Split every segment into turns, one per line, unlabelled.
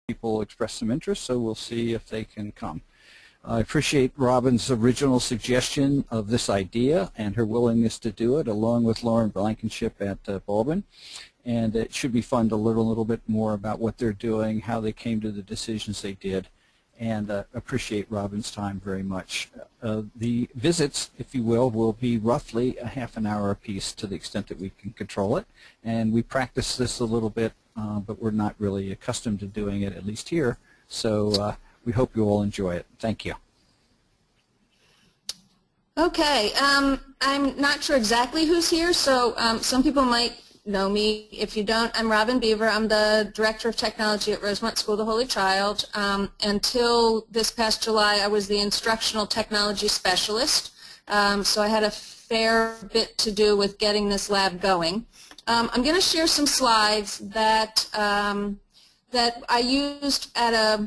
people express some interest, so we'll see if they can come. I appreciate Robin's original suggestion of this idea and her willingness to do it, along with Lauren Blankenship at Baldwin. And it should be fun to learn a little bit more about what they're doing, how they came to the decisions they did, and appreciate Robin's time very much. The visits, if you will be roughly a half an hour apiece to the extent that we can control it. And we practice this a little bit, but we're not really accustomed to doing it, at least here. So we hope you all enjoy it. Thank you.
Okay, I'm not sure exactly who's here, so some people might know me. If you don't, I'm Robin Beaver. I'm the Director of Technology at Rosemont School of the Holy Child. Until this past July, I was the Instructional Technology Specialist, so I had a fair bit to do with getting this lab going. I'm going to share some slides that, that I used at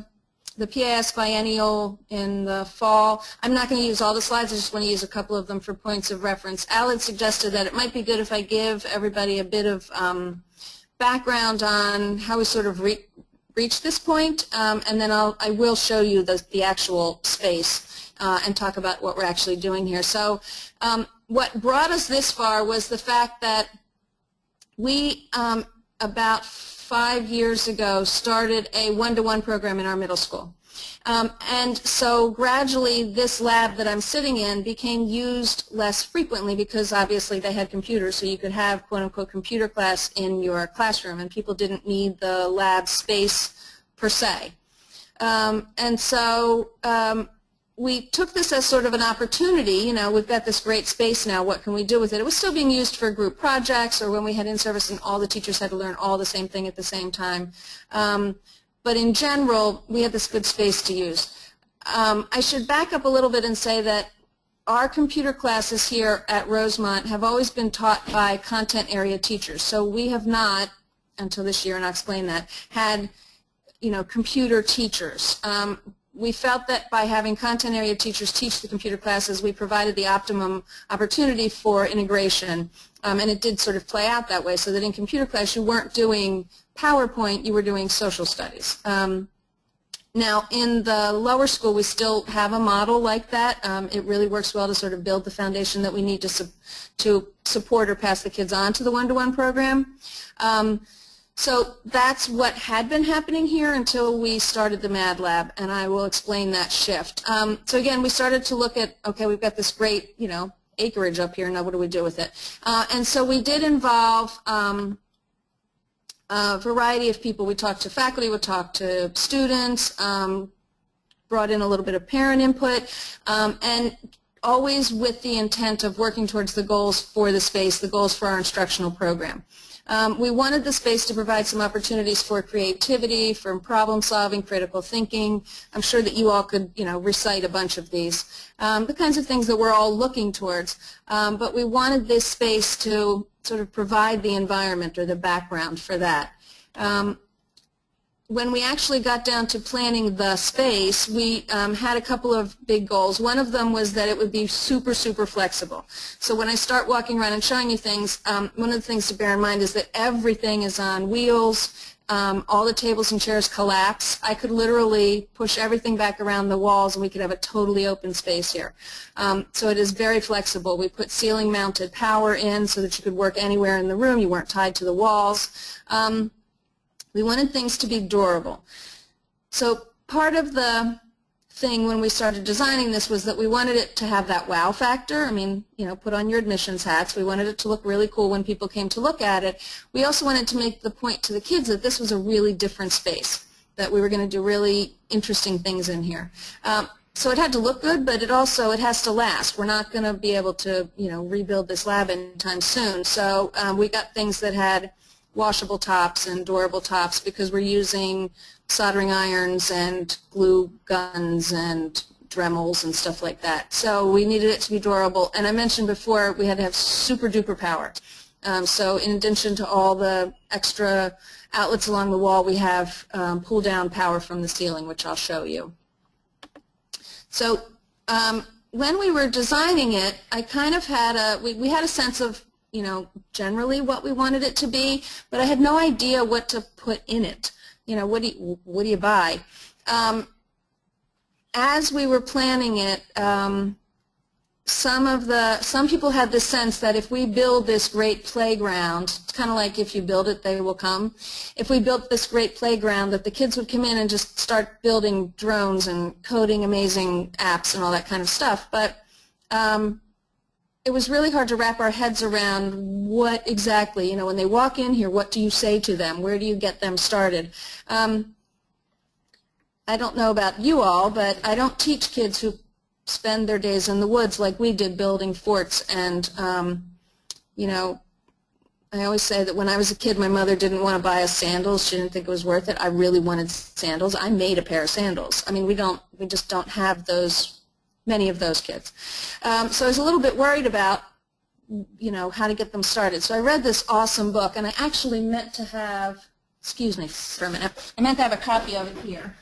the PAS biennial in the fall. I'm not going to use all the slides. I just want to use a couple of them for points of reference. Al had suggested that it might be good if I give everybody a bit of background on how we sort of reached this point, and then I will show you the actual space and talk about what we're actually doing here. So what brought us this far was the fact that we, about 5 years ago, started a one-to-one program in our middle school. And so gradually this lab that I'm sitting in became used less frequently because obviously they had computers, so you could have quote-unquote computer class in your classroom, and people didn't need the lab space per se. And so we took this as sort of an opportunity. You know, we've got this great space now, what can we do with it? It was still being used for group projects or when we had in-service and all the teachers had to learn all the same thing at the same time. But in general, we had this good space to use. I should back up a little bit and say that our computer classes here at Rosemont have always been taught by content area teachers. So we have not, until this year, and I'll explain that, had, you know, computer teachers. We felt that by having content area teachers teach the computer classes, we provided the optimum opportunity for integration, and it did sort of play out that way, so that in computer class you weren't doing PowerPoint, you were doing social studies. Now, in the lower school, we still have a model like that. It really works well to sort of build the foundation that we need to support or pass the kids on to the one-to-one program. So that's what had been happening here until we started the Mad Lab, and I will explain that shift. So again, we started to look at, okay, we've got this great, you know, acreage up here, now what do we do with it? And so we did involve a variety of people. We talked to faculty, we talked to students, brought in a little bit of parent input, and always with the intent of working towards the goals for the space, the goals for our instructional program. We wanted the space to provide some opportunities for creativity, for problem solving, critical thinking. I'm sure that you all could, you know, recite a bunch of these, the kinds of things that we're all looking towards. But we wanted this space to sort of provide the environment or the background for that. When we actually got down to planning the space, we had a couple of big goals. One of them was that it would be super, super flexible. So when I start walking around and showing you things, one of the things to bear in mind is that everything is on wheels. All the tables and chairs collapse. I could literally push everything back around the walls and we could have a totally open space here. So it is very flexible. We put ceiling mounted power in so that you could work anywhere in the room. You weren't tied to the walls. We wanted things to be durable. So part of the thing when we started designing this was that we wanted it to have that wow factor. I mean, you know, put on your admissions hats. We wanted it to look really cool when people came to look at it. We also wanted to make the point to the kids that this was a really different space, that we were going to do really interesting things in here. So it had to look good, but it has to last. We're not going to be able to, you know, rebuild this lab anytime soon. So we got things that had washable tops and durable tops because we're using soldering irons and glue guns and Dremels and stuff like that. So we needed it to be durable. And I mentioned before we had to have super duper power. So in addition to all the extra outlets along the wall, we have pull down power from the ceiling, which I'll show you. So when we were designing it, I kind of had we had a sense of, you know, generally what we wanted it to be, but I had no idea what to put in it. what do you buy? As we were planning it, some people had the sense that if we build this great playground, it's kind of like if you build it, they will come. If we built this great playground, that the kids would come in and just start building drones and coding amazing apps and all that kind of stuff. But it was really hard to wrap our heads around what exactly, when they walk in here, what do you say to them? Where do you get them started? I don't know about you all, but I don't teach kids who spend their days in the woods like we did building forts. And, I always say that when I was a kid, my mother didn't want to buy us sandals. She didn't think it was worth it. I really wanted sandals. I made a pair of sandals. I mean, we just don't have many of those kids. So I was a little bit worried about, how to get them started. So I read this awesome book, and I actually meant to have, excuse me for a minute, I meant to have a copy of it here.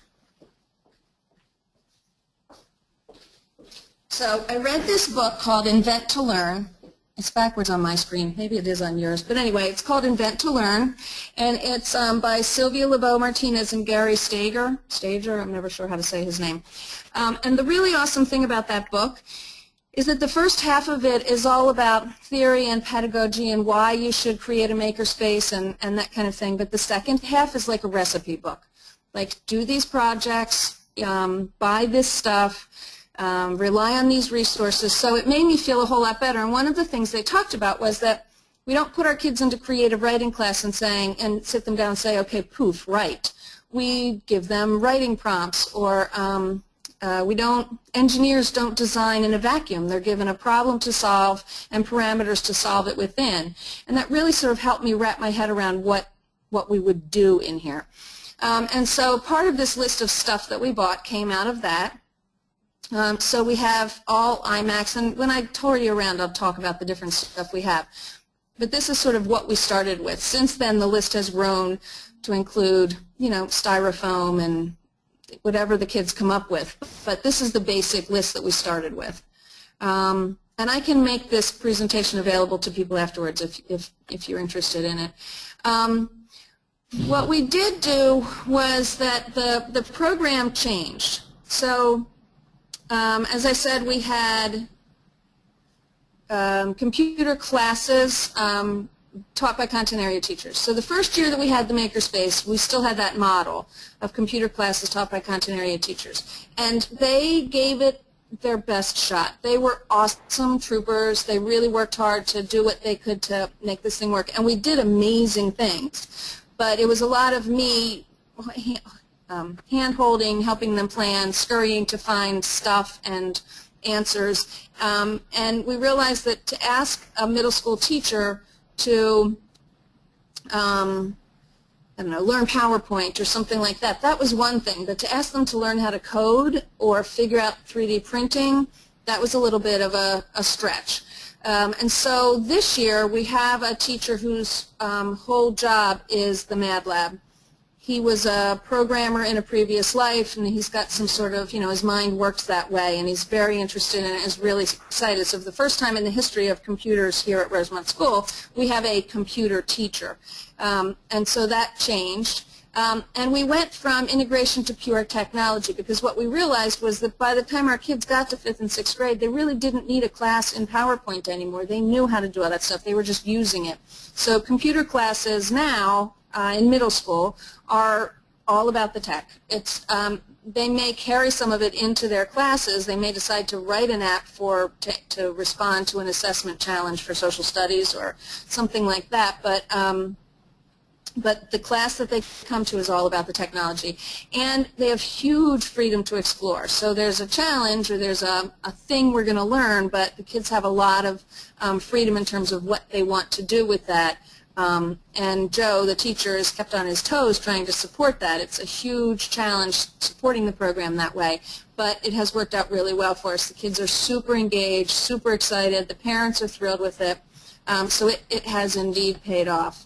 So I read this book called Invent to Learn. It's backwards on my screen. Maybe it is on yours. But anyway, it's called Invent to Learn, and it's by Sylvia Lebeau-Martinez and Gary Stager, I'm never sure how to say his name. And the really awesome thing about that book is that the first half of it is all about theory and pedagogy and why you should create a makerspace and that kind of thing. But the second half is like a recipe book. Like, do these projects, buy this stuff, rely on these resources. So it made me feel a whole lot better. And one of the things they talked about was that we don't put our kids into creative writing class and sit them down and say, okay, poof, write. We give them writing prompts, or engineers don't design in a vacuum. They're given a problem to solve and parameters to solve it within. And that really sort of helped me wrap my head around what we would do in here. And so part of this list of stuff that we bought came out of that. So we have all iMacs, and when I tour you around, I'll talk about the different stuff we have. But this is sort of what we started with. Since then, the list has grown to include, styrofoam and whatever the kids come up with. But this is the basic list that we started with. And I can make this presentation available to people afterwards if you're interested in it. What we did do was that the program changed. So as I said, we had computer classes taught by content area teachers. So the first year that we had the MakerSpace, we still had that model of computer classes taught by content area teachers. And they gave it their best shot. They were awesome troopers. They really worked hard to do what they could to make this thing work. And we did amazing things. But it was a lot of me hand-holding, helping them plan, scurrying to find stuff and answers. And we realized that to ask a middle school teacher to, learn PowerPoint or something like that, that was one thing. But to ask them to learn how to code or figure out 3D printing, that was a little bit of a stretch. And so this year we have a teacher whose whole job is the Mad Lab. He was a programmer in a previous life, and he's got some sort of, his mind works that way, and he's very interested in it and is really excited. So for the first time in the history of computers here at Rosemont School, we have a computer teacher. And so that changed. And we went from integration to pure technology, because what we realized was that by the time our kids got to 5th and 6th grade, they really didn't need a class in PowerPoint anymore. They knew how to do all that stuff. They were just using it. So computer classes now in middle school are all about the tech. They may carry some of it into their classes. They may decide to write an app to respond to an assessment challenge for social studies or something like that. But the class that they come to is all about the technology. And they have huge freedom to explore. So there's a challenge or there's a thing we're going to learn, but the kids have a lot of freedom in terms of what they want to do with that. And Joe, the teacher, is kept on his toes trying to support that. It's a huge challenge supporting the program that way, but it has worked out really well for us. The kids are super engaged, super excited. The parents are thrilled with it. So it has indeed paid off.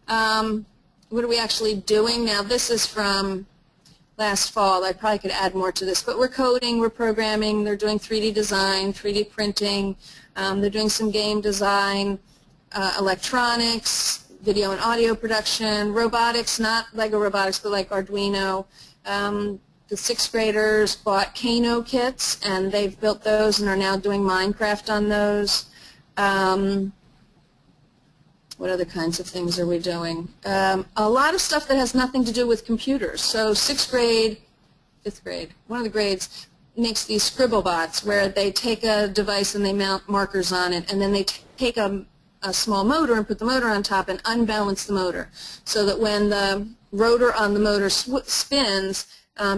What are we actually doing now? This is from last fall. I probably could add more to this, but we're coding, we're programming, they're doing 3D design, 3D printing, they're doing some game design, electronics, video and audio production, robotics, not Lego robotics, but like Arduino. The sixth graders bought Kano kits, and they've built those and are now doing Minecraft on those. What other kinds of things are we doing? A lot of stuff that has nothing to do with computers. So sixth grade, fifth grade, one of the grades makes these scribble bots where they take a device and they mount markers on it, and then they take a small motor and put the motor on top and unbalance the motor so that when the rotor on the motor spins,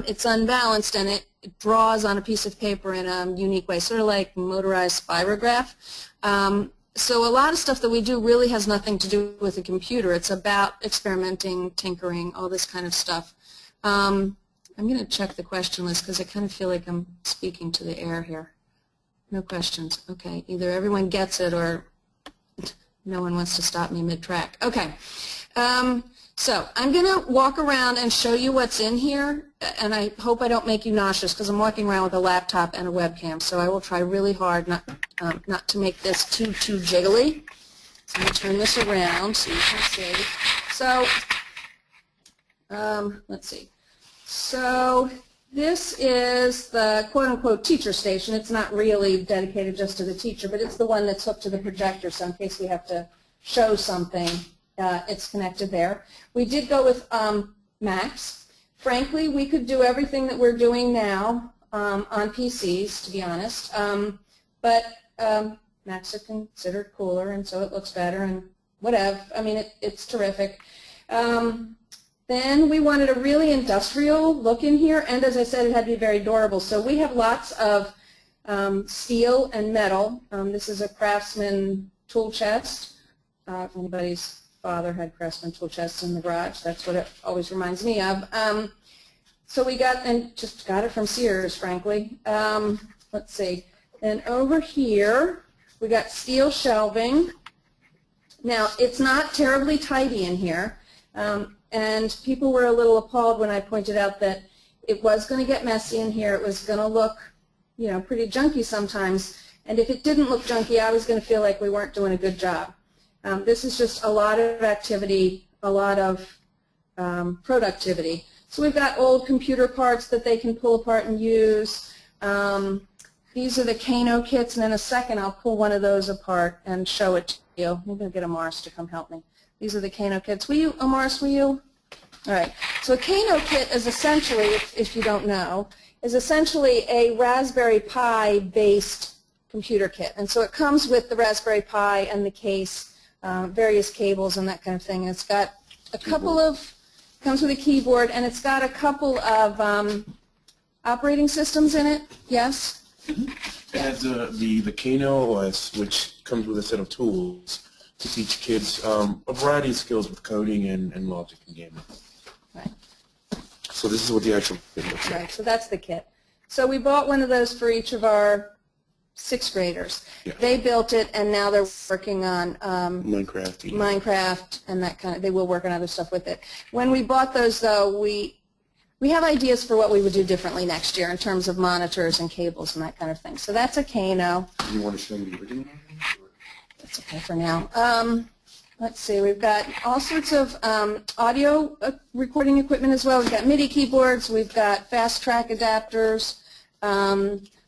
it's unbalanced and it draws on a piece of paper in a unique way, sort of like motorized spirograph. So a lot of stuff that we do really has nothing to do with a computer. It's about experimenting, tinkering, all this kind of stuff. I'm going to check the question list because I kind of feel like I'm speaking to the air here. No questions. Okay. Either everyone gets it or no one wants to stop me mid-track. Okay. So I'm going to walk around and show you what's in here, and I hope I don't make you nauseous because I'm walking around with a laptop and a webcam, so I will try really hard not to make this too jiggly. So I'm going to turn this around so you can see. So let's see. So this is the quote-unquote teacher station. It's not really dedicated just to the teacher, but it's the one that's hooked to the projector, so in case we have to show something, it's connected there. We did go with Macs. Frankly, we could do everything that we're doing now on PCs, to be honest, but Macs are considered cooler, and so it looks better, and whatever. I mean, it's terrific. Then we wanted a really industrial look in here, and as I said, it had to be very durable. So we have lots of steel and metal. This is a Craftsman tool chest. If anybody's father had Craftsman tool chests in the garage, that's what it always reminds me of. So we got, and just got it from Sears, frankly. Let's see. And over here, we got steel shelving. Now, it's not terribly tidy in here. And people were a little appalled when I pointed out that it was going to get messy in here. It was going to look, you know, pretty junky sometimes. And if it didn't look junky, I was going to feel like we weren't doing a good job. This is just a lot of activity, a lot of productivity. So we've got old computer parts that they can pull apart and use. These are the Kano kits, and in a second I'll pull one of those apart and show it to you. Maybe I'll get Amaris to come help me. These are the Kano kits. Will you, Amaris, will you? All right. So a Kano kit is essentially, if you don't know, is essentially a Raspberry Pi-based computer kit. And so it comes with the Raspberry Pi and the case, various cables and that kind of thing. And it's got a couple of, comes with a keyboard, and it's got a couple of operating systems in it. Yes?
It has the Kano OS, which comes with a set of tools to teach kids a variety of skills with coding and logic and gaming.
Right.
So this is what the actual kit looks like.
Right, so that's the kit. So we bought one of those for each of our sixth graders. Yeah. They built it, and now they're working on Minecraft and that kind of. They will work on other stuff with it. When we bought those, though, we have ideas for what we would do differently next year in terms of monitors and cables and that kind of thing. So that's a Kano.
You want to show me the original?
That's okay for now. Let's see. We've got all sorts of audio recording equipment as well. We've got MIDI keyboards. We've got fast track adapters.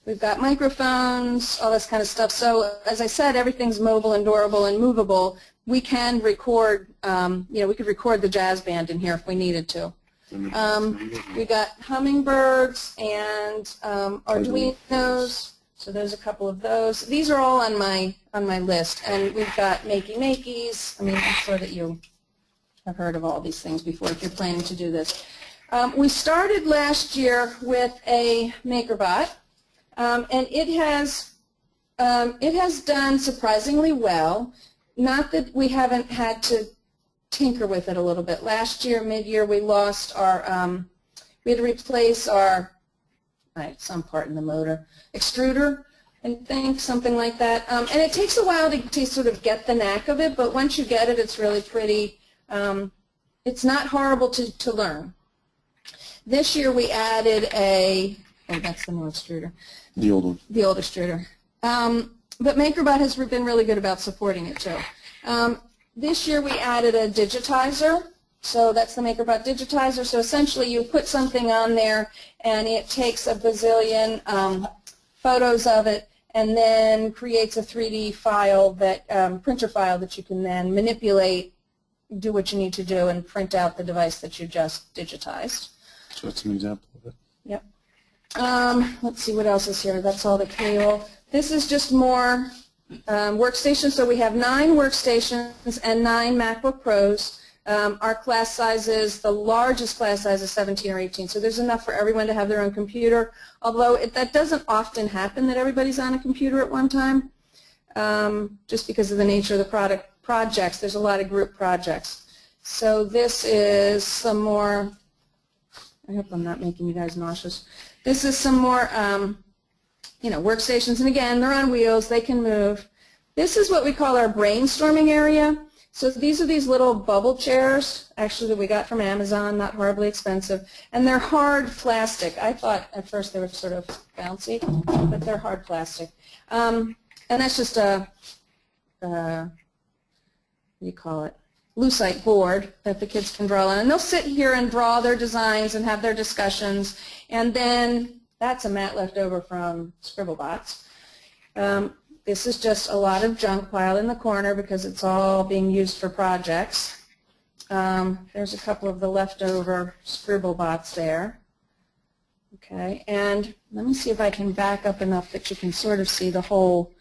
We've got microphones, all this kind of stuff. So as I said, everything's mobile and durable and movable. We can record, we could record the jazz band in here if we needed to. We got hummingbirds and Arduinos. So there's a couple of those. These are all on my list. And we've got Makey-Makeys. I mean, I'm sure that you have heard of all these things before if you're planning to do this. We started last year with a MakerBot. And it has done surprisingly well. Not that we haven't had to tinker with it a little bit. Last year, mid-year, we lost our, we had to replace our, some part in the motor, extruder, I think, something like that. And it takes a while to sort of get the knack of it, but once you get it, it's really pretty. It's not horrible to learn. This year, we added a, oh, that's the new extruder.
The old one.
The old extruder. But MakerBot has been really good about supporting it, too. This year we added a digitizer. So that's the MakerBot digitizer. So essentially you put something on there and it takes a bazillion photos of it and then creates a 3D file, that printer file that you can then manipulate, do what you need to do, and print out the device that you just digitized.
So that's an example of it.
Yep. Let's see what else is here. That's all the cable. This is just more workstations. So we have 9 workstations and 9 MacBook Pros. Our class sizes, the largest class size is 17 or 18, so there's enough for everyone to have their own computer, although that doesn't often happen that everybody's on a computer at one time, just because of the nature of the projects. There's a lot of group projects. So this is some more, I hope I'm not making you guys nauseous. This is some more workstations, and again, they're on wheels, they can move. This is what we call our brainstorming area. So these are these little bubble chairs, actually, that we got from Amazon, not horribly expensive, and they're hard plastic. I thought at first they were sort of bouncy, but they're hard plastic. And that's just a, what do you call it, lucite board that the kids can draw on. And they'll sit here and draw their designs and have their discussions, and then that's a mat left over from Scribblebots. This is just a lot of junk piled in the corner because it's all being used for projects. There's a couple of the leftover Scribblebots there. Okay, and let me see if I can back up enough that you can sort of see the whole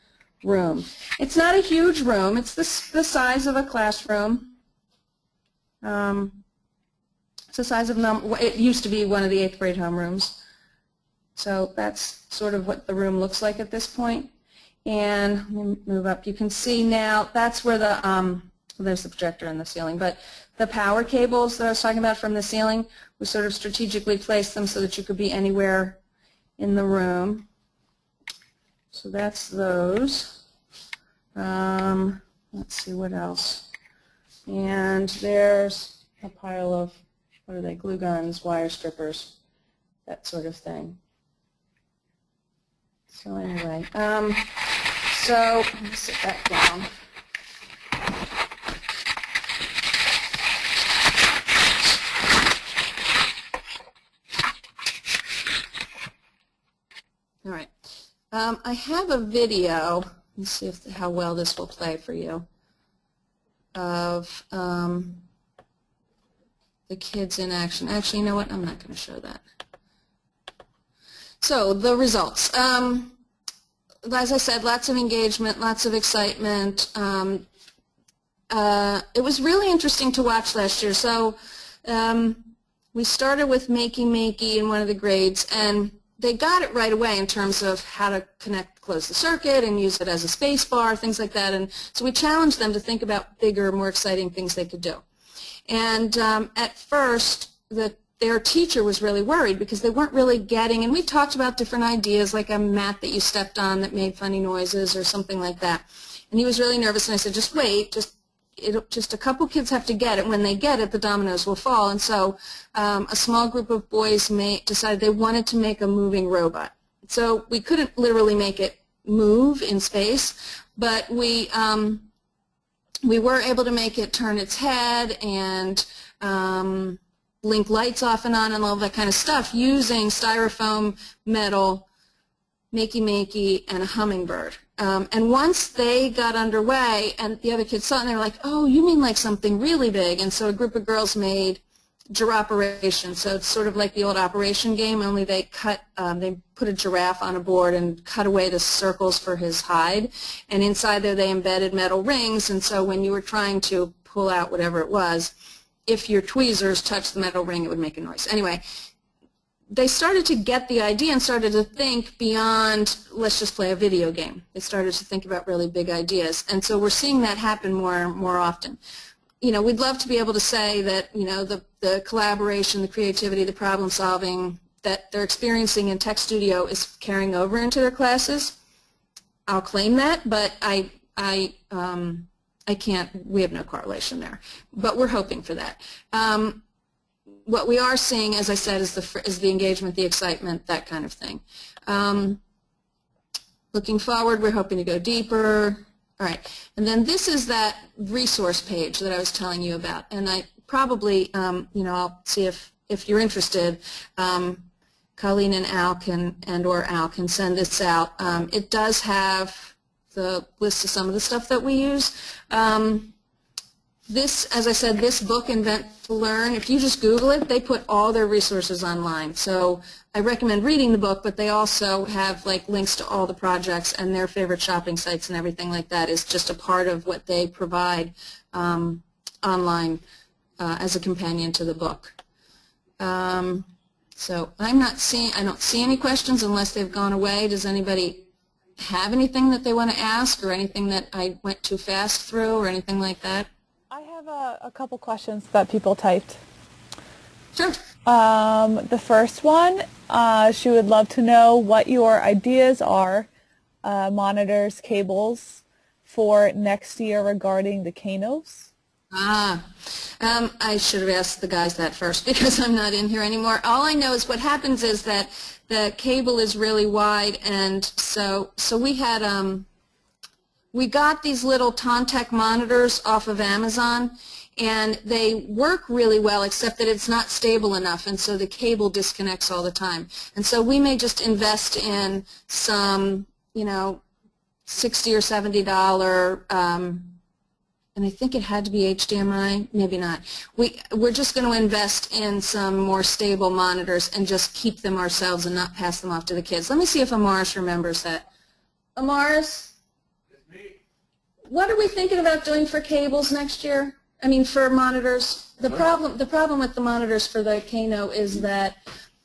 room. It's not a huge room. It's the size of a classroom. It's the size of, it used to be one of the 8th grade homerooms. So that's sort of what the room looks like at this point. And let me move up. You can see now that's where the, there's the projector in the ceiling, but the power cables that I was talking about from the ceiling, we sort of strategically placed them so that you could be anywhere in the room. So that's those. Let's see what else. And there's a pile of, what are they, glue guns, wire strippers, that sort of thing. So anyway, so let me sit back down. All right. I have a video. Let's see how well this will play for you, of the kids in action. Actually, you know what? I'm not going to show that. So the results. As I said, lots of engagement, lots of excitement. It was really interesting to watch last year. So we started with Makey in one of the grades, and they got it right away in terms of how to close the circuit and use it as a space bar, things like that. And so we challenged them to think about bigger, more exciting things they could do. And at first, their teacher was really worried because they weren't really getting, and we talked about different ideas like a mat that you stepped on that made funny noises or something like that. And he was really nervous, and I said, just wait, just a couple kids have to get it. When they get it, the dominoes will fall. And so a small group of boys decided they wanted to make a moving robot. So we couldn't literally make it move in space, but we were able to make it turn its head and blink lights off and on and all that kind of stuff using styrofoam, metal, Makey, and a hummingbird. And once they got underway and the other kids saw it, and they were like, oh, you mean like something really big. And so a group of girls made Giraffe-oration. So it's sort of like the old Operation game, only they put a giraffe on a board and cut away the circles for his hide. And inside there they embedded metal rings, and so when you were trying to pull out whatever it was, if your tweezers touched the metal ring, it would make a noise. Anyway, they started to get the idea and started to think beyond, let's just play a video game. They started to think about really big ideas. And so we're seeing that happen more and more often. You know, we'd love to be able to say that, you know, the collaboration, the creativity, the problem solving that they're experiencing in Tech Studio is carrying over into their classes. I'll claim that, but I can't, we have no correlation there, but we're hoping for that. What we are seeing, as I said, is the engagement, the excitement, that kind of thing. Looking forward, we're hoping to go deeper. All right, and then this is that resource page that I was telling you about, and I probably, I'll see if you're interested. Colleen and Al or Al can send this out. It does have the list of some of the stuff that we use. This, as I said, this book, Invent to Learn, if you just Google it, they put all their resources online. So I recommend reading the book, but they also have like links to all the projects and their favorite shopping sites and everything like that is just a part of what they provide online as a companion to the book. So I don't see any questions unless they've gone away. Does anybody have anything that they want to ask or anything that I went too fast through or anything like that?
I have a couple questions that people typed.
Sure.
The first one, she would love to know what your ideas are, monitors, cables, for next year regarding the Kanos.
I should have asked the guys that first because I'm not in here anymore. All I know is what happens is that the cable is really wide, and so we had we got these little Tontec monitors off of Amazon, and they work really well except that it's not stable enough, and so the cable disconnects all the time. And so we may just invest in some, $60 or $70 and I think it had to be HDMI, maybe not. We're just going to invest in some more stable monitors and just keep them ourselves and not pass them off to the kids. Let me see if Amaris remembers that. Amaris, what are we thinking about doing for cables next year? I mean, for monitors. The problem with the monitors for the Kano is that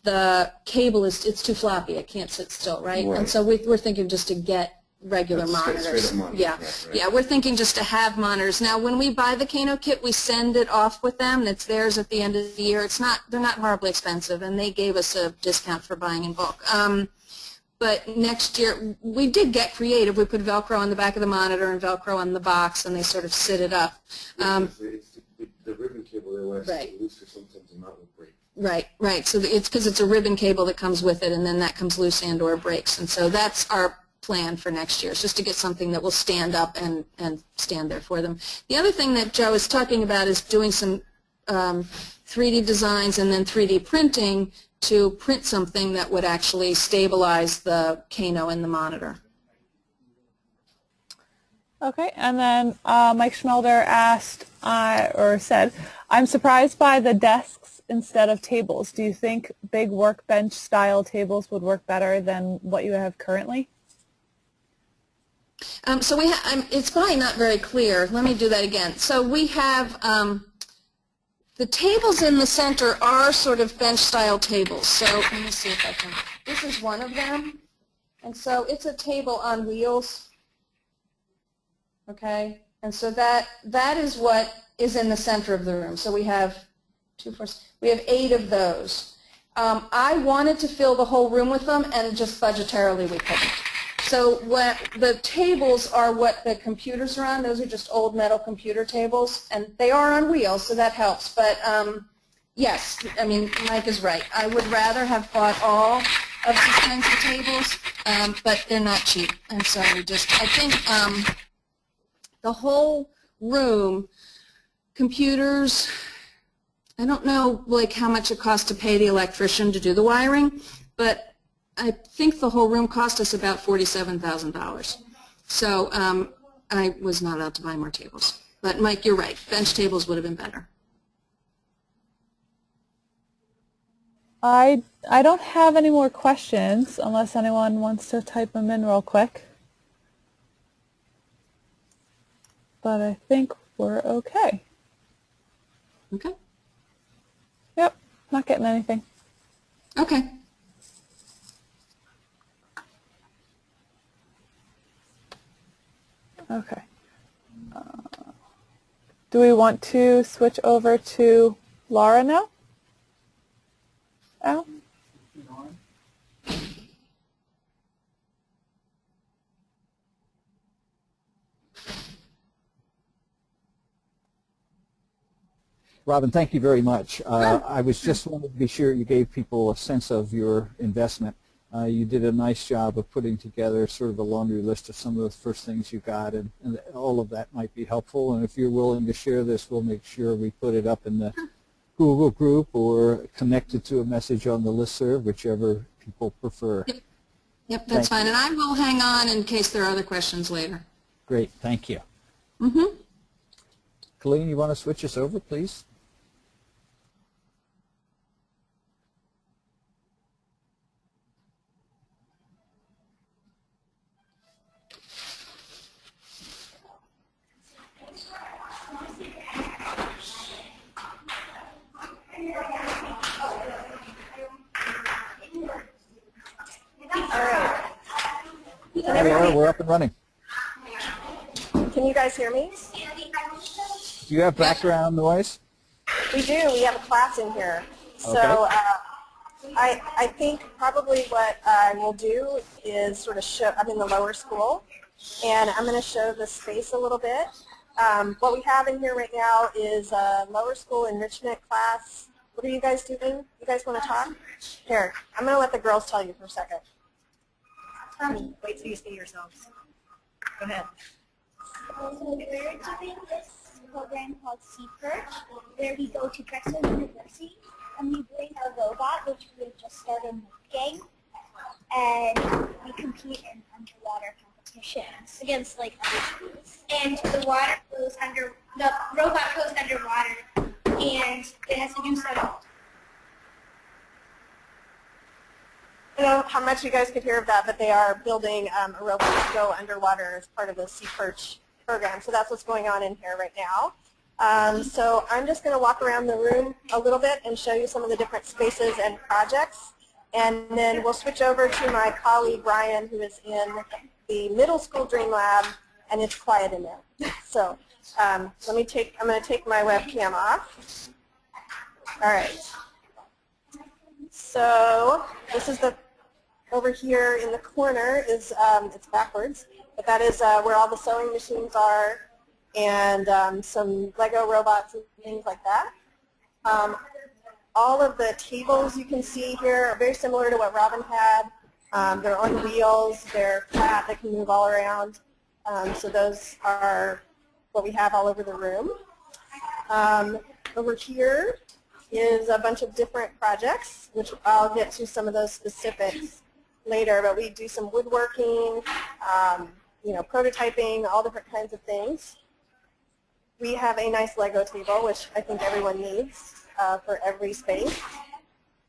the cable it's too floppy. It can't sit still, right? And so we're thinking just to get regular monitors. Yeah, right. Yeah. We're thinking just to have monitors. Now, when we buy the Kano kit, we send it off with them. It's theirs at the end of the year. They're not horribly expensive, and they gave us a discount for buying in bulk. But next year, we did get creative. We put Velcro on the back of the monitor and Velcro on the box, and they sort of sit it up.
It's the ribbon cable that lasts loose, or sometimes the knot will break.
Right. So it's because it's a ribbon cable that comes with it, and then that comes loose and or breaks. And so that's our plan for next year, is just to get something that will stand up and stand there for them. The other thing that Joe is talking about is doing some 3D designs and then 3D printing to print something that would actually stabilize the Kano in the monitor.
Okay, and then Mike Schmelder asked, or said, I'm surprised by the desks instead of tables. Do you think big workbench style tables would work better than what you have currently?
So it's probably not very clear. Let me do that again. So we have the tables in the center are sort of bench-style tables. So let me see if I can. This is one of them, and so it's a table on wheels. Okay, and so that is what is in the center of the room. So we have 8 of those. I wanted to fill the whole room with them, and just budgetarily we couldn't. So the tables are what the computers are on. Those are just old metal computer tables, and they are on wheels, so that helps. But yes, I mean, Mike is right. I would rather have bought all of these kinds of tables, but they're not cheap, and so I think the whole room, computers, I don't know like how much it costs to pay the electrician to do the wiring, but I think the whole room cost us about $47,000. So I was not allowed to buy more tables. But Mike, you're right. Bench tables would have been better.
I don't have any more questions unless anyone wants to type them in real quick. But I think we're okay.
Okay.
Yep, not getting anything.
Okay.
Okay. Do we want to switch over to Laura now? Al?
Robin, thank you very much. I was just wanted to be sure you gave people a sense of your investment. You did a nice job of putting together sort of a laundry list of some of the first things you got, and all of that might be helpful. And if you're willing to share this, we'll make sure we put it up in the Google group or connect it to a message on the listserv, whichever people prefer.
Yep, that's fine. And I will hang on in case there are other questions later.
Great, thank you. Colleen, you want to switch us over, please? Hi, Laura, we're up and running.
Can you guys hear me?
Do you have background noise?
We do. We have a class in here.
Okay.
So I think probably what I will do is sort of show, I'm in the lower school, and I'm going to show the space a little bit. What we have in here right now is a lower school enrichment class. What are you guys doing? You guys want to talk? Here, I'm going to let the girls tell you for a second. Wait till you see yourselves. Go ahead.
So we're doing this program called Seaperch, where we go to Drexel University and we bring our robot, which we just started making, and we compete in underwater competitions against like other schools. And the robot goes underwater, and it has to do some.
I don't know how much you guys could hear of that, but they are building a robot to go underwater as part of the Seaperch program. So that's what's going on in here right now. So I'm just going to walk around the room a little bit and show you some of the different spaces and projects. And then we'll switch over to my colleague, Ryan, who is in the middle school Dream Lab, and it's quiet in there. So I'm going to take my webcam off. All right. So this is the, over here in the corner is, it's backwards, but that is where all the sewing machines are and some Lego robots and things like that. All of the tables you can see here are very similar to what Robin had. They're on wheels, they're flat, they can move all around. So those are what we have all over the room. Over here is a bunch of different projects, which I'll get to some of those specifics later, but we do some woodworking, you know, prototyping, all different kinds of things. We have a nice Lego table, which I think everyone needs for every space.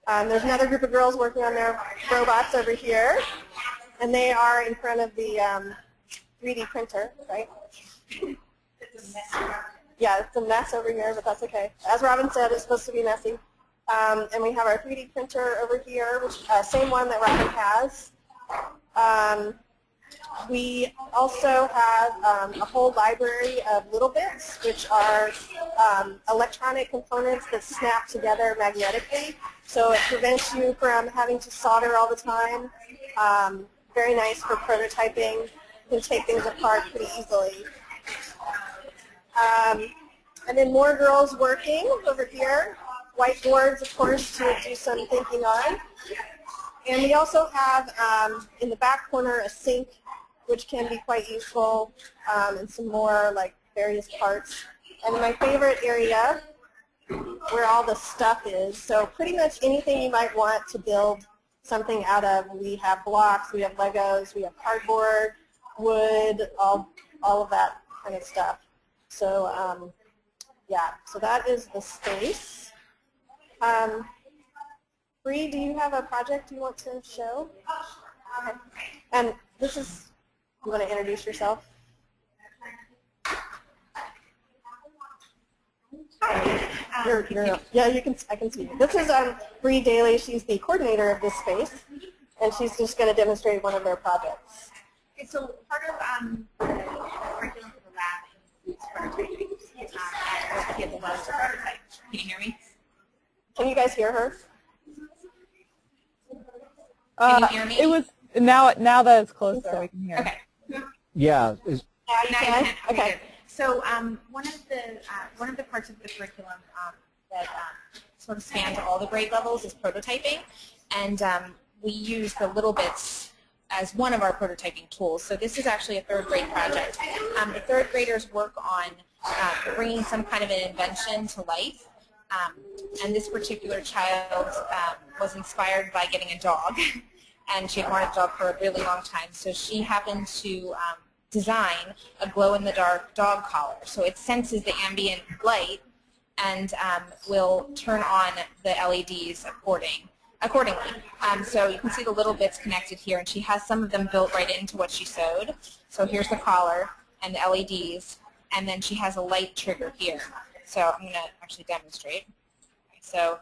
There's another group of girls working on their robots over here, and they are in front of the 3D printer, right? Yeah, it's a mess over here, but that's okay. As Robin said, it's supposed to be messy. And we have our 3D printer over here, which same one that Robin has. We also have a whole library of little bits, which are electronic components that snap together magnetically. So it prevents you from having to solder all the time. Very nice for prototyping. You can take things apart pretty easily. And then more girls working over here. Whiteboards, of course, to do some thinking on. And we also have, in the back corner, a sink, which can be quite useful, and some more like various parts. And my favorite area, where all the stuff is, so pretty much anything you might want to build something out of. We have blocks, we have Legos, we have cardboard, wood, all of that kind of stuff. So yeah, so that is the space. Bree, do you have a project you want to show? Okay. And this is, you want to introduce yourself? Yeah, you can. I can see you. This is Bree Daly. She's the coordinator of this space, and she's just going to demonstrate one of their projects.
Okay, so part of the curriculum for the lab is prototyping. Kids love to prototype. Can you hear me?
Can you guys hear her?
Can you hear me?
It was now that it's closer, we can hear.
Okay.
Yeah.
Now you can? Okay.
So one of the parts of the curriculum that sort of spans all the grade levels is prototyping, and
we use the little bits as one of our prototyping tools. So this is actually a third grade project. The third graders work on bringing some kind of an invention to life. And this particular child was inspired by getting a dog. And she had wanted a dog for a really long time. So she happened to design a glow-in-the-dark dog collar. So it senses the ambient light and will turn on the LEDs accordingly. So you can see the little bits connected here, and she has some of them built right into what she sewed. So here's the collar and the LEDs, and then she has a light trigger here. So I'm going to actually demonstrate. So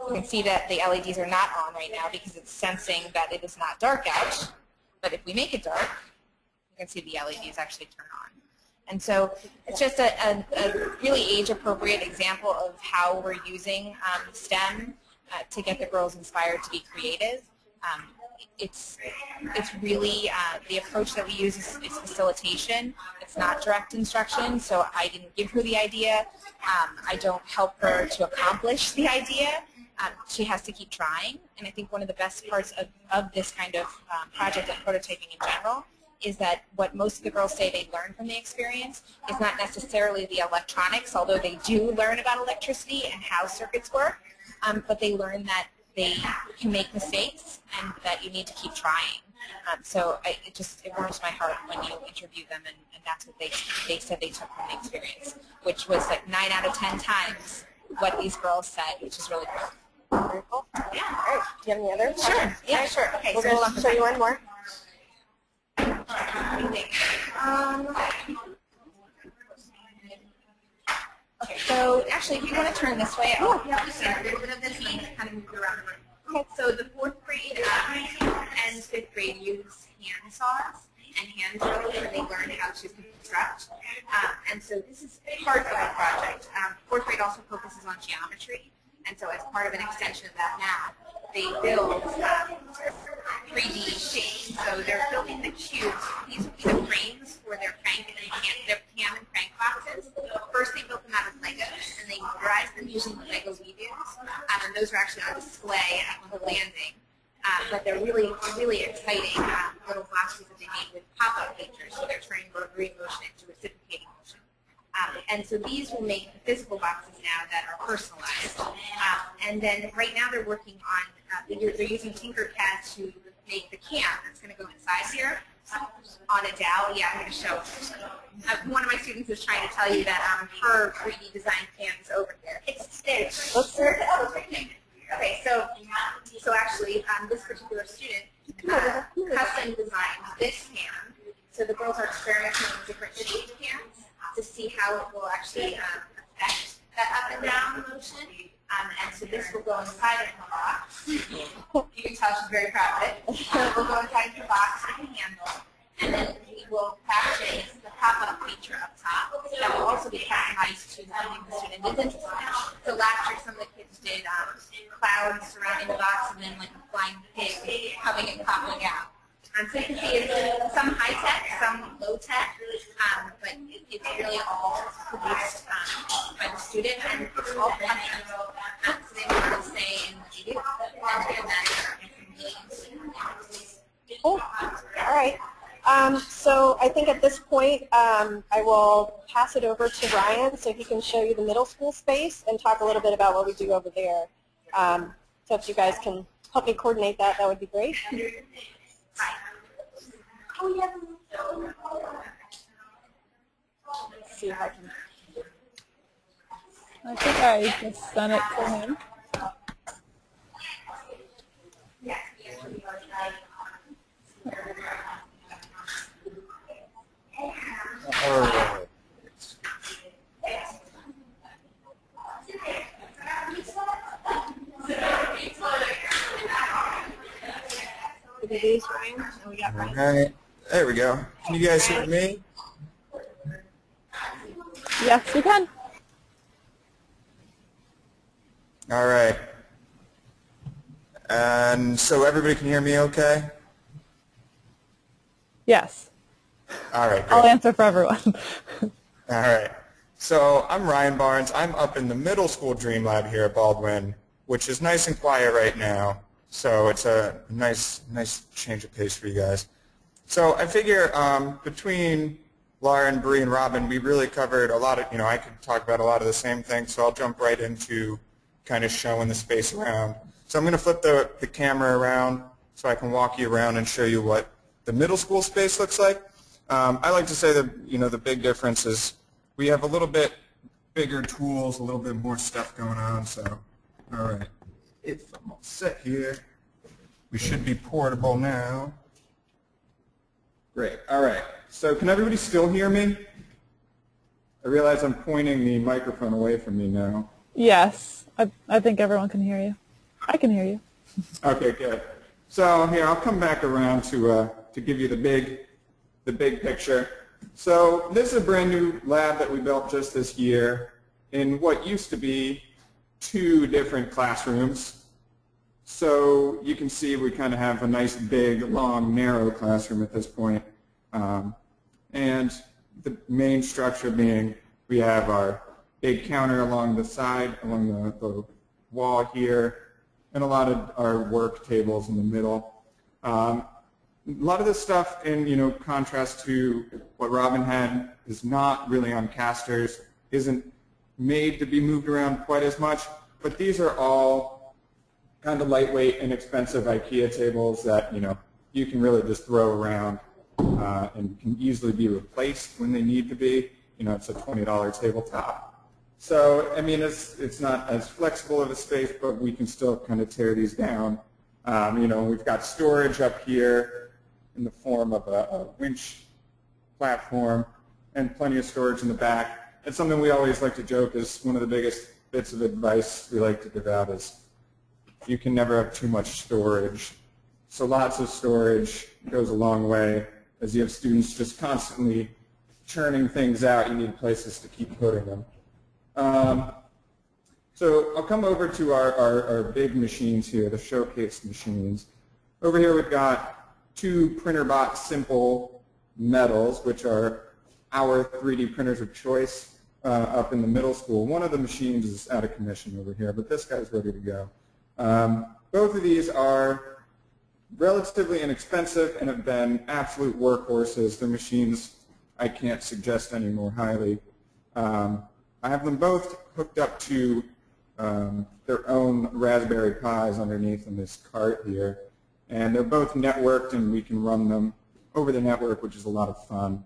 you can see that the LEDs are not on right now because it's sensing that it is not dark out. But if we make it dark, you can see the LEDs actually turn on. And so it's just a really age-appropriate example of how we're using STEM to get the girls inspired to be creative. It's really, the approach that we use is facilitation. It's not direct instruction, so I didn't give her the idea. I don't help her to accomplish the idea. She has to keep trying, and I think one of the best parts of this kind of project and prototyping in general is that what most of the girls say they learn from the experience is not necessarily the electronics, although they do learn about electricity and how circuits work, but they learn that they can make mistakes and that you need to keep trying. So it warms my heart when you interview them, and that's what they said they took from the experience, which was like 9 out of 10 times what these girls said, which is really cool.
Very cool.
Yeah.
All right. Do you have any other questions?
Sure. Yeah, sure. Okay,
We're
so hold
going
on
to
for a
show you
second.
one more.
Okay, so actually, if you want to turn this way, I'll just a little bit of this and then kind of move it around the room. Okay, so the 4th grade and 5th grade use hand saws and hand drills when they learn how to construct. And so this is part of our project. 4th grade also focuses on geometry, and so as part of an extension of that math, they build 3D shapes. So they're building the cubes. These would be the frames for their cam and crank boxes. First they built them out of Legos, and they motorized them using the Lego We-Dos. And those are actually on display at the landing. But they're really, really exciting little boxes that they made with pop-up features. So they're turning rotary motion into reciprocating motion. And so these will make the physical boxes now that are personalized. And then right now they're working on, they're using Tinkercad to make the cam that's going to go inside here on a dowel. Yeah, I'm going to show. One of my students is trying to tell you that her 3D design cam is over here. It's there. Okay, so actually, this particular student custom designed this cam. So the girls are experimenting with different shaped cams to see how it will actually affect that up and down motion. And so this will go inside of the box. You can tell she's very proud of it. It will go inside the box with a handle. And then we will practice the pop-up feature up top. That will also be customized to something the student is interested in. So last year some of the kids did clouds surrounding the box and then like a flying pig coming and popping out. So you can see it's some high-tech, some low-tech, but it's really all produced by the student, and it's all functions. So they know what to say and what you do, and that's really
Cool. All right. So I think at this point I will pass it over to Ryan so he can show you the middle school space and talk a little bit about what we do over there. So if you guys can help me coordinate that, that would be great. Let's see if I can.
I think I just sent it to him.
All right.
All right, there we go. Can you guys hear me?
Yes, we can.
All right. And so everybody can hear me okay?
Yes.
All right, great.
I'll answer for everyone.
All right. So I'm Ryan Barnes. I'm up in the middle school Dream Lab here at Baldwin, which is nice and quiet right now. So it's a nice change of pace for you guys. So I figure between Laura and Bree and Robin, we really covered a lot of, I could talk about a lot of the same things, so I'll jump right into kind of showing the space around. So I'm going to flip the camera around so I can walk you around and show you what the middle school space looks like. I like to say that, the big difference is we have a little bit bigger tools, a little bit more stuff going on, so, all right. If I'm all set here, we should be portable now. Great, all right. So can everybody still hear me? I realize I'm pointing the microphone away from me now.
Yes, I think everyone can hear you. I can hear you.
Okay, good. So here, I'll come back around to give you the big picture. So this is a brand new lab that we built just this year in what used to be 2 different classrooms. So you can see we kind of have a nice big, long, narrow classroom at this point. And the main structure being we have our big counter along the side, along the wall here, and a lot of our work tables in the middle. A lot of this stuff, in contrast to what Robin had, is not really on casters, isn't made to be moved around quite as much, but these are all kind of lightweight, inexpensive IKEA tables that you can really just throw around and can easily be replaced when they need to be. It's a $20 tabletop. So, it's not as flexible of a space, but we can still kind of tear these down. We've got storage up here in the form of a winch platform and plenty of storage in the back. And something we always like to joke is one of the biggest bits of advice we like to give out is you can never have too much storage. So lots of storage goes a long way. As you have students just constantly churning things out, you need places to keep putting them. So I'll come over to our big machines here, the showcase machines. Over here we've got 2 PrinterBot Simple Metals, which are our 3D printers of choice up in the middle school. One of the machines is out of commission over here, but this guy's ready to go. Both of these are relatively inexpensive and have been absolute workhorses. They're machines I can't suggest any more highly. I have them both hooked up to their own Raspberry Pis underneath in this cart here. And they're both networked, and we can run them over the network, which is a lot of fun.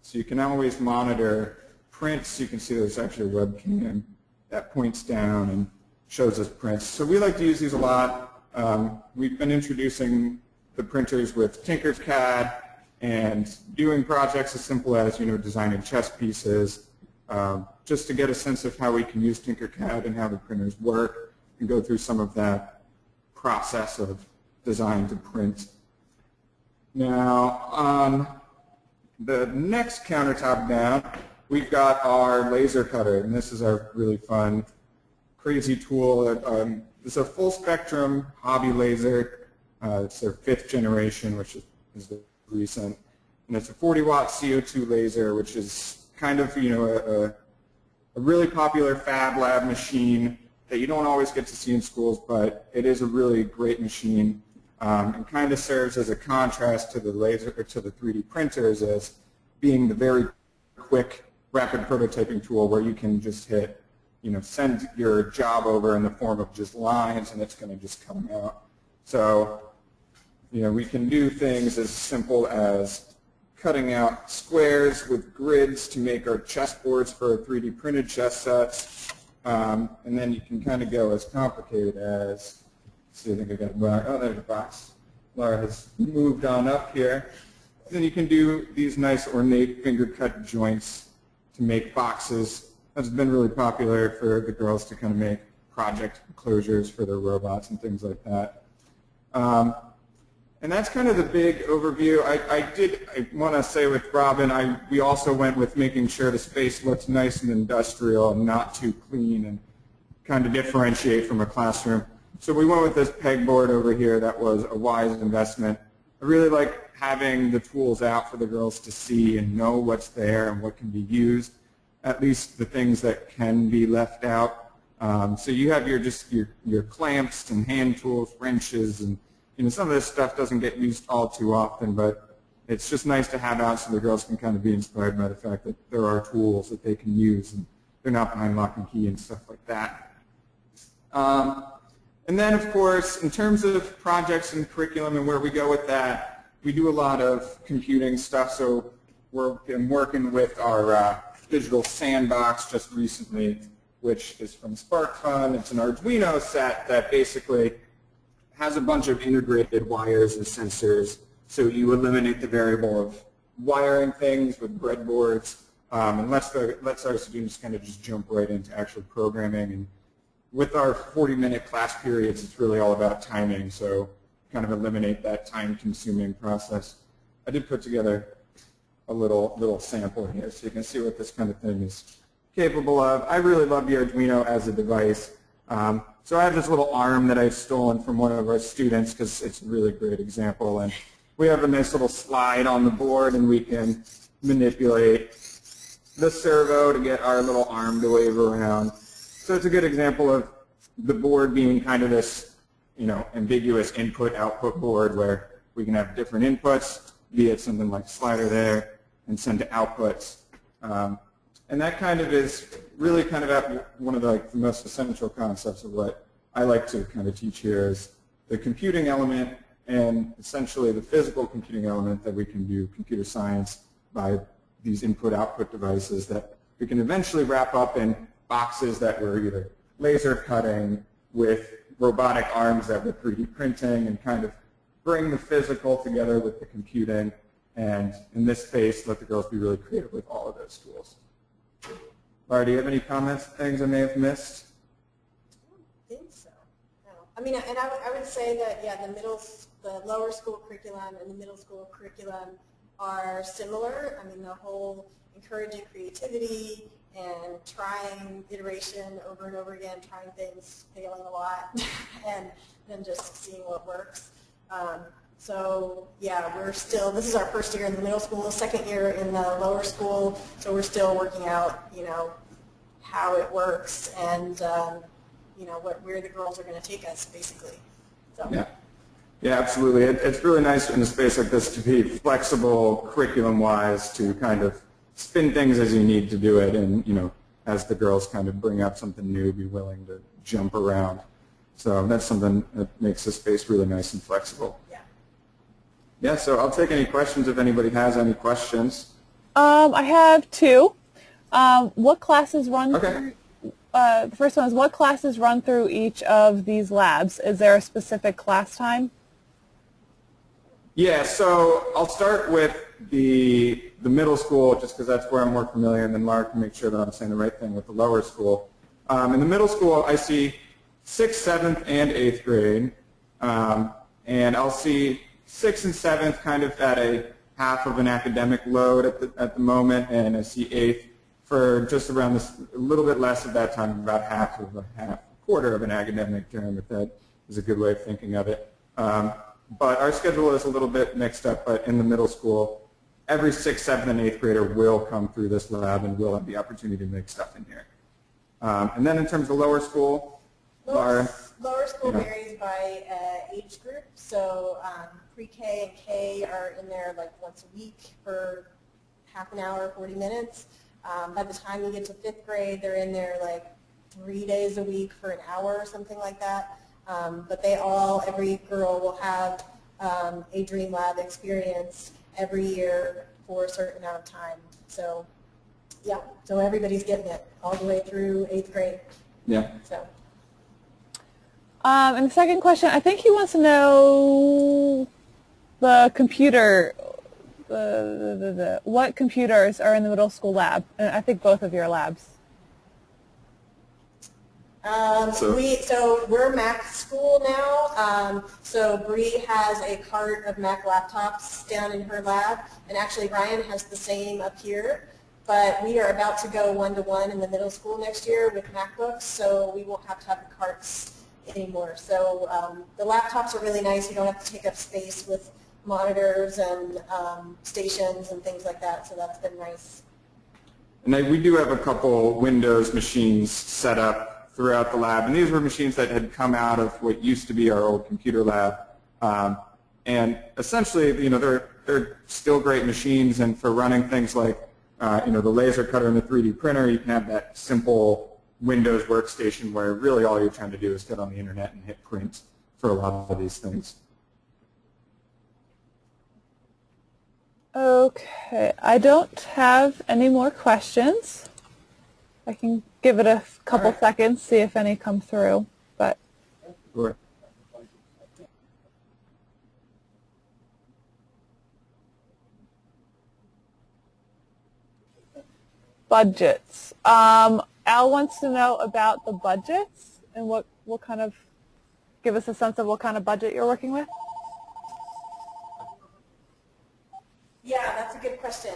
So you can always monitor prints. You can see there's actually a webcam that points down and shows us prints. So we like to use these a lot. We've been introducing the printers with Tinkercad and doing projects as simple as designing chess pieces, just to get a sense of how we can use Tinkercad and how the printers work, and go through some of that process of design to print. Now, on the next countertop down, we've got our laser cutter, and this is our really fun, crazy tool. It's a full spectrum hobby laser. It's their 5th generation, which is the recent, and it's a 40-watt CO2 laser, which is kind of a really popular fab lab machine that you don't always get to see in schools, but it is a really great machine, and kind of serves as a contrast to the laser or to the 3D printers as being the very quick, rapid prototyping tool where you can just hit, send your job over in the form of just lines, and it's going to just come out. So, we can do things as simple as cutting out squares with grids to make our chessboards for our 3D printed chess sets. And then you can kind of go as complicated as, let's see, I think I got a box. Oh, there's a box. Laura has moved on up here. Then you can do these nice ornate finger cut joints to make boxes. That's been really popular for the girls to kind of make project closures for their robots and things like that. And that's kind of the big overview. I want to say with Robin, we also went with making sure the space looks nice and industrial and not too clean and kind of differentiate from a classroom. So we went with this pegboard over here that was a wise investment. I really like having the tools out for the girls to see and know what's there and what can be used, at least the things that can be left out. So you have your clamps and hand tools, wrenches, and some of this stuff doesn't get used all too often, but it's just nice to have out so the girls can kind of be inspired by the fact that there are tools that they can use and they're not behind lock and key and stuff like that. And then, of course, in terms of projects and curriculum and where we go with that, we do a lot of computing stuff. So we've been working with our digital sandbox just recently, which is from SparkFun. It's an Arduino set that basically has a bunch of integrated wires and sensors, so you eliminate the variable of wiring things with breadboards, and lets our students kind of just jump right into actual programming. And with our 40-minute class periods, it's really all about timing, so kind of eliminate that time-consuming process. I did put together a little sample here, so you can see what this kind of thing is capable of. I really love the Arduino as a device. So I have this little arm that I've stolen from one of our students because it's a really great example. And we have a nice little slide on the board, and we can manipulate the servo to get our little arm to wave around. So it's a good example of the board being kind of this, ambiguous input-output board where we can have different inputs, be it something like a slider there, and send to outputs. And that kind of is really kind of at one of the most essential concepts of what I like to kind of teach here is the computing element and essentially the physical computing element that we can do computer science by these input-output devices that we can eventually wrap up in boxes that we're either laser cutting with robotic arms that we're 3D printing and kind of bring the physical together with the computing, and in this space let the girls be really creative with all of those tools. Laura, do you have any comments, things I may have missed?
I don't think so. No. I mean, and I would say that, yeah, the lower school curriculum and the middle school curriculum are similar. I mean, the whole encouraging creativity and trying iteration over and over again, trying things, failing a lot, and then just seeing what works. So yeah, this is our first year in the middle school, second year in the lower school, so we're still working out, how it works and, where the girls are going to take us, basically. So.
Yeah, absolutely. It's really nice in a space like this to be flexible curriculum-wise, to kind of spin things as you need to do it, and, as the girls kind of bring up something new, be willing to jump around. So that's something that makes the space really nice and flexible. Yeah, so I'll take any questions if anybody has any questions.
I have two. What classes run through, the first one is, what classes run through each of these labs? Is there a specific class time?
Yeah, so I'll start with the middle school just because that's where I'm more familiar, and then Laura can make sure that I'm saying the right thing with the lower school. In the middle school, I see 6th, 7th, and 8th grade, and I'll see 6th and 7th kind of at a half of an academic load at the moment, and I see 8th for just around a little bit less at that time, about a quarter of an academic term, if that is a good way of thinking of it. But our schedule is a little bit mixed up, but in the middle school, every 6th, 7th, and 8th grader will come through this lab and will have the opportunity to make stuff in here. And then in terms of lower school,
lower school varies by age group, so pre-K and K are in there like once a week for half an hour, 40 minutes. By the time you get to 5th grade, they're in there like 3 days a week for an hour or something like that. But every girl will have a Dream Lab experience every year for a certain amount of time. So, yeah, so everybody's getting it all the way through 8th grade.
Yeah.
So.
And the second question, I think he wants to know the computer, what computers are in the middle school lab? And I think both of your labs.
So we're Mac school now. So Bree has a cart of Mac laptops down in her lab, and actually Ryan has the same up here. But we are about to go one-to-one in the middle school next year with MacBooks, so we won't have to have the carts anymore. So the laptops are really nice. You don't have to take up space with monitors and stations and things like that. So that's been nice.
And we do have a couple Windows machines set up throughout the lab. And these were machines that had come out of what used to be our old computer lab. And essentially, you know, they're still great machines, and for running things like, you know, the laser cutter and the 3D printer, you can have that simple Windows workstation where really all you're trying to do is get on the internet and hit print for a lot of these things.
Okay, I don't have any more questions. I can give it a couple seconds, see if any come through. But
Sure.
budgets. Al wants to know about the budgets and what kind of, give us a sense of what kind of budget you're working with.
Yeah, that's a good question.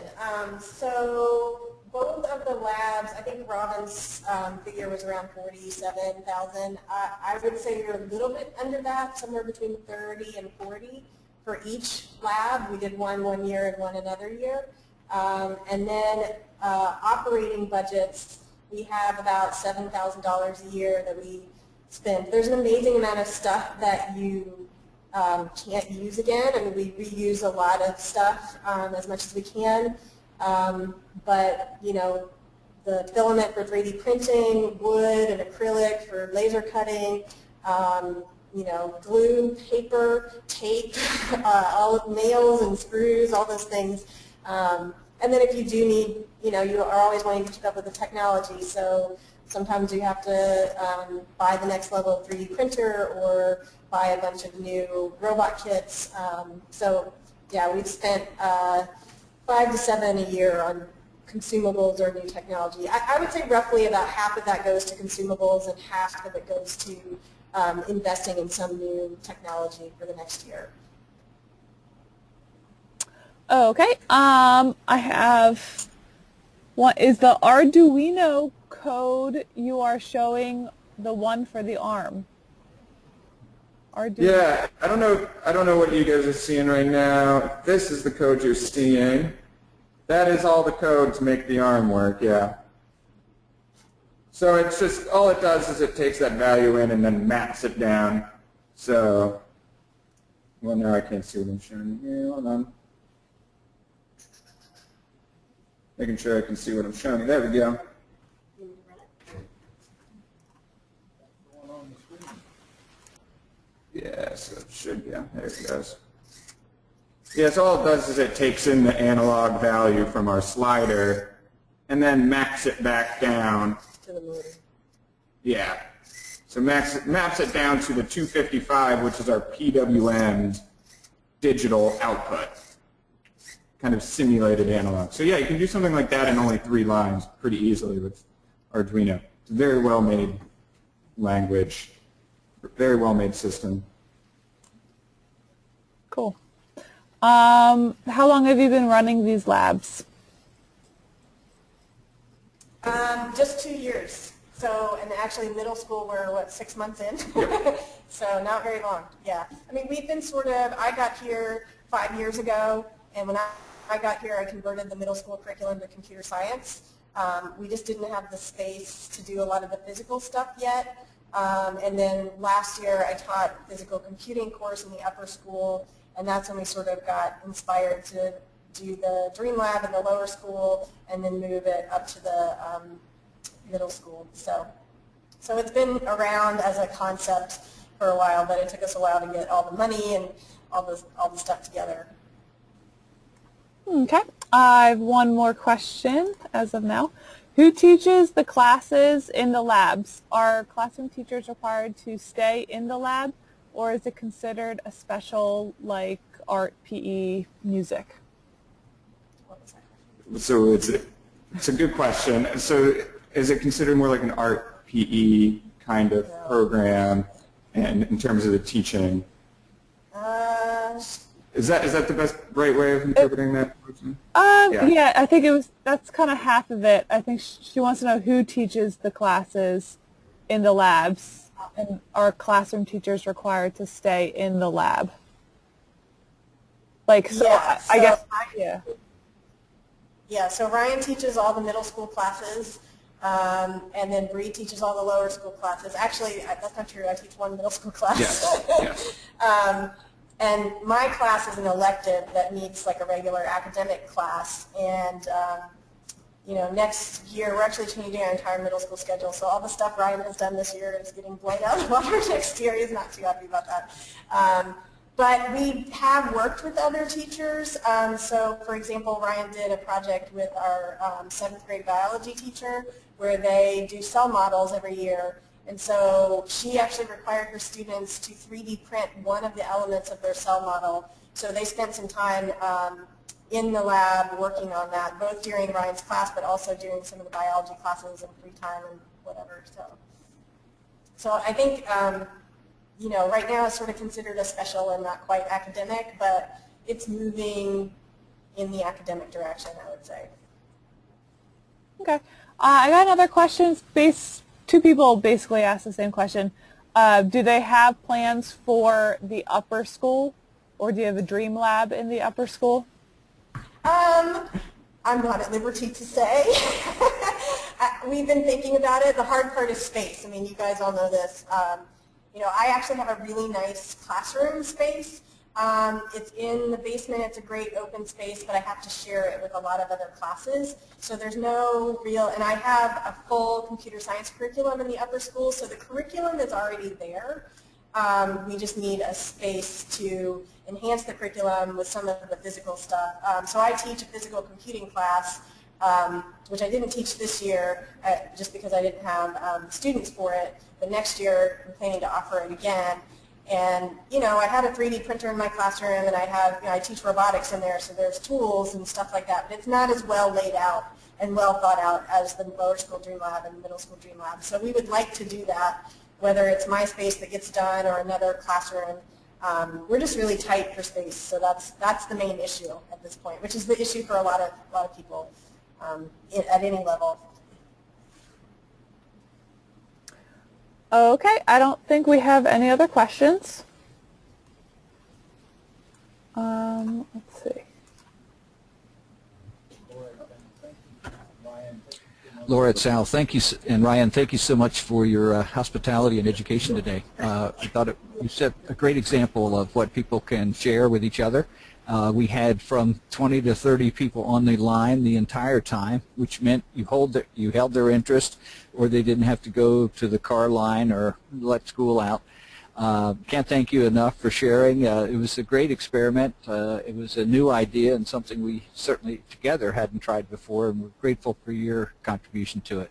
So both of the labs, I think Robin's figure was around 47,000. I would say we were a little bit under that, somewhere between 30 and 40 for each lab. We did one year and one another year. And then operating budgets, we have about $7,000 a year that we spend. There's an amazing amount of stuff that you can't use again. I mean, we reuse a lot of stuff as much as we can. But, you know, the filament for 3D printing, wood and acrylic for laser cutting, you know, glue, paper, tape, all of nails and screws, all those things. And then if you do need, you know, you are always wanting to keep up with the technology, so sometimes you have to buy the next level of 3D printer or buy a bunch of new robot kits. So yeah, we've spent 5 to 7 a year on consumables or new technology. I would say roughly about half of that goes to consumables and half of it goes to investing in some new technology for the next year.
Okay. I have one. Is the Arduino code you are showing the one for the ARM? Arduino.
Yeah, I don't know what you guys are seeing right now. This is the code you're seeing. That is all the code to make the ARM work, yeah. So it's just, all it does is it takes that value in and then maps it down. So, well, now I can't see what I'm showing here. Hold on. Making sure I can see what I'm showing. There we go. Yeah, so it should go. There it goes. Yeah, so all it does is it takes in the analog value from our slider and then maps it back down.
To the motor.
Yeah. So maps it down to the 255, which is our PWM digital output. Kind of simulated analog. So yeah, you can do something like that in only 3 lines pretty easily with Arduino. It's a very well-made language, very well-made system.
Cool. How long have you been running these labs?
Just 2 years. So, and actually middle school we're, what, 6 months in? So not very long, yeah. I mean, we've been sort of, I got here 5 years ago, and when I got here, I converted the middle school curriculum to computer science. We just didn't have the space to do a lot of the physical stuff yet. And then last year, I taught physical computing course in the upper school, and that's when we sort of got inspired to do the Dream Lab in the lower school and then move it up to the middle school. So it's been around as a concept for a while, but it took us a while to get all the money and all the stuff together.
Okay. I have one more question as of now. Who teaches the classes in the labs? Are classroom teachers required to stay in the lab, or is it considered a special, like art, PE, music?
So it's a good question. So is it considered more like an art PE kind of program, and in terms of the teaching? Is that the best right way of interpreting that question?
Yeah, I think that's kind of half of it. I think she wants to know who teaches the classes in the labs, and are classroom teachers required to stay in the lab? Like, so
Yeah,
I guess, yeah.
Yeah, so Ryan teaches all the middle school classes. And then Bree teaches all the lower school classes. Actually, that's not true. I teach one middle school class.
Yes. Yes.
And my class is an elective that meets like a regular academic class. And you know, next year we're actually changing our entire middle school schedule. So all the stuff Ryan has done this year is getting blown out of the water next year. He's not too happy about that. But we have worked with other teachers. So, for example, Ryan did a project with our 7th grade biology teacher where they do cell models every year. And so she actually required her students to 3D print one of the elements of their cell model. So they spent some time in the lab working on that, both during Ryan's class, but also during some of the biology classes and free time and whatever. So I think, you know, right now it's sort of considered a special and not quite academic, but it's moving in the academic direction, I would say.
Okay. I got another question. Two people basically asked the same question. Do they have plans for the upper school, or do you have a dream lab in the upper school?
I'm not at liberty to say. We've been thinking about it. The hard part is space. I mean, you guys all know this. You know, I actually have a really nice classroom space. It's in the basement. It's a great open space, but I have to share it with a lot of other classes. So there's no real, and I have a full computer science curriculum in the upper school, so the curriculum is already there. We just need a space to enhance the curriculum with some of the physical stuff. So I teach a physical computing class, which I didn't teach this year just because I didn't have students for it. But next year I'm planning to offer it again. And you know, I have a 3D printer in my classroom, and I have, you know, I teach robotics in there, so there's tools and stuff like that. But it's not as well laid out and well thought out as the lower school Dream Lab and middle school Dream Lab. So we would like to do that, whether it's my space that gets done or another classroom. We're just really tight for space, so that's the main issue at this point, which is the issue for a lot of people at any level.
Okay, I don't think we have any other questions. Let's see.
Laura and Sal, thank you, and Ryan, thank you so much for your hospitality and education today. I thought you set a great example of what people can share with each other. We had from 20 to 30 people on the line the entire time, which meant you held their interest, or they didn't have to go to the car line or let school out. Can't thank you enough for sharing. It was a great experiment. It was a new idea and something we certainly together hadn't tried before, and we're grateful for your contribution to it.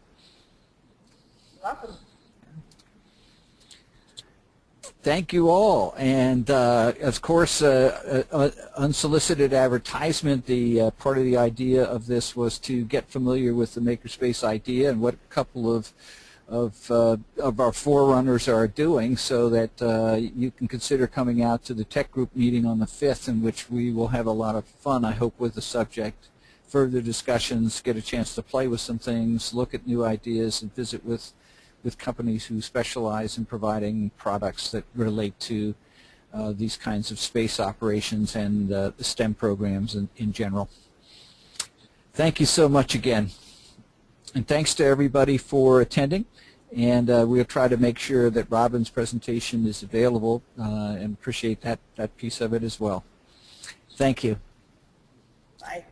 You're welcome.
Thank you all, and of course, unsolicited advertisement. The part of the idea of this was to get familiar with the MakerSpace idea and what a couple of our forerunners are doing, so that you can consider coming out to the tech group meeting on the 5th, in which we will have a lot of fun, I hope, with the subject. Further discussions, get a chance to play with some things, look at new ideas, and visit with companies who specialize in providing products that relate to these kinds of space operations and the STEM programs in general. Thank you so much again. And thanks to everybody for attending. And we'll try to make sure that Robin's presentation is available and appreciate that piece of it as well. Thank you.
Bye.